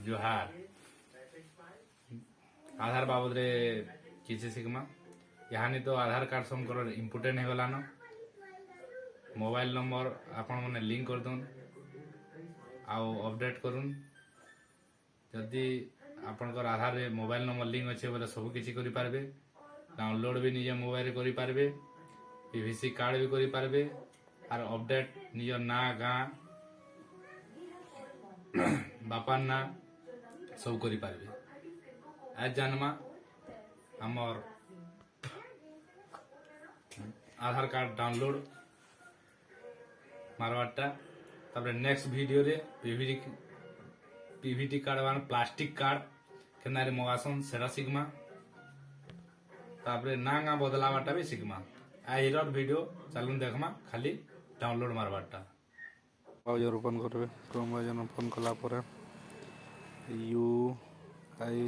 जोहार आधार बाबद रे किसी शिखमा यहाँ तो आधार कार्ड समकर इम्पोर्टेंट हो गलान मोबाइल नंबर आपण मैंने लिंक कर दौन आउ अपडेट करूँ जदि आपणकर आधार रे मोबाइल नंबर लिंक अच्छे बोले सब किसी करि पारबे डाउनलोड भी निजे मोबाइल रे करि पारबे पीवीसी कार्ड भी करि पारबे आर अपडेट निज ना गाँ बापार ना सब करि पारबे आज जानमा हमर आधार कार्ड डाउनलोड मारवाटा तापर नेक्स्ट वीडियो रे पीवीटी कार्ड वाला प्लास्टिक कार्ड केनारे मगासन सेरा सिग्मा तापर ना गा बदलावाटा भी सिग्मा आइरर वीडियो चलून देखमा खाली डाउनलोड मारवाटा ब्राउजर ओपन करबे क्रोम ब्राउजर ओपन कला परे यू आई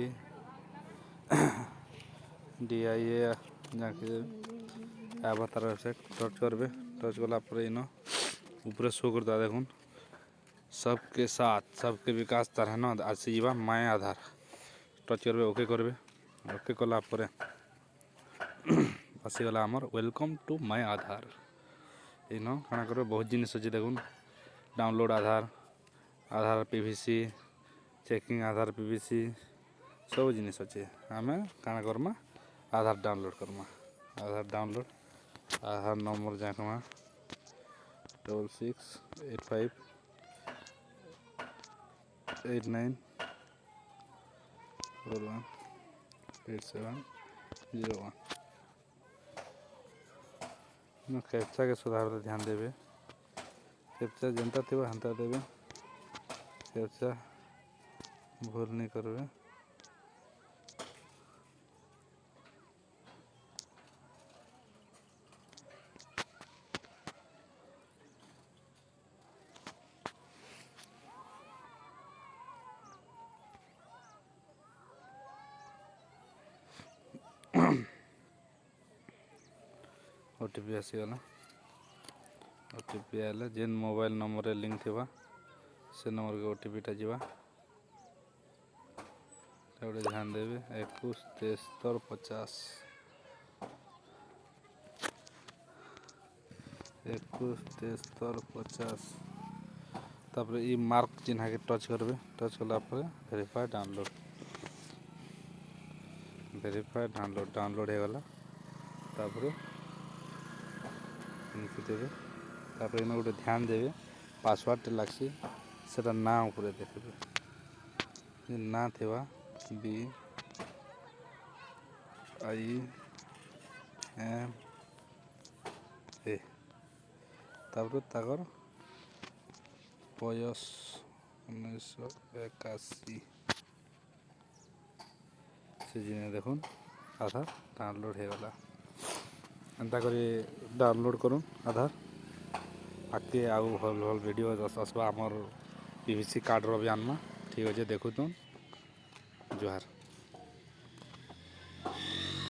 डी आई ए जाके अवतार वेबसाइट टच करबे टच कला परे इनो ऊपर शो करता देखुन सबके साथ सबके विकास तरह न आसीबा माय आधार टच करबे ओके करबे ओके कला परे आसीगला हमर वेलकम टू माय आधार इनो काना करबे बहुत जिनिस अछि देखुन download Aadhaar Aadhaar PVC checking आधार पीवीसी सब जिनिस अछि हमें काना करमा आधार डाउनलोड करमा आधार डाउनलोड आधार नंबर जाकमा 6685 89 41 8701 न कैप्चा के सुधार पर ध्यान देवे कैप्चा जनता थे हंता देवे कैप्चा भूल नहीं करवे ओटीपी आसीगला ओटीपी आला जेन मोबाइल नंबर लिंक थिबा से नंबर के ओटीपी टा जीवा थोड़े ध्यान देवे 21 73 50 21 73 50 तापर ई मार्क चिन्ह के टच करबे टच कला पर वेरीफाई डाउनलोड डाउनलोड हे गला तापर इनके देवे तापर इन गोटे ध्यान देवे पासवर्ड लागसी सेटा ना ऊपर देखबे ना थिबा बी आई एम ए तापर ताकर बयस 1981 से जिने देखुन आधार डाउनलोड हे गला एंता करी डाउनलोड करूँ आधार आगे आउ भल भल वीडियो आसवा आमर पीवीसी कार्ड रो भी आनमा ठीक अच्छे देखु तुम जोहार।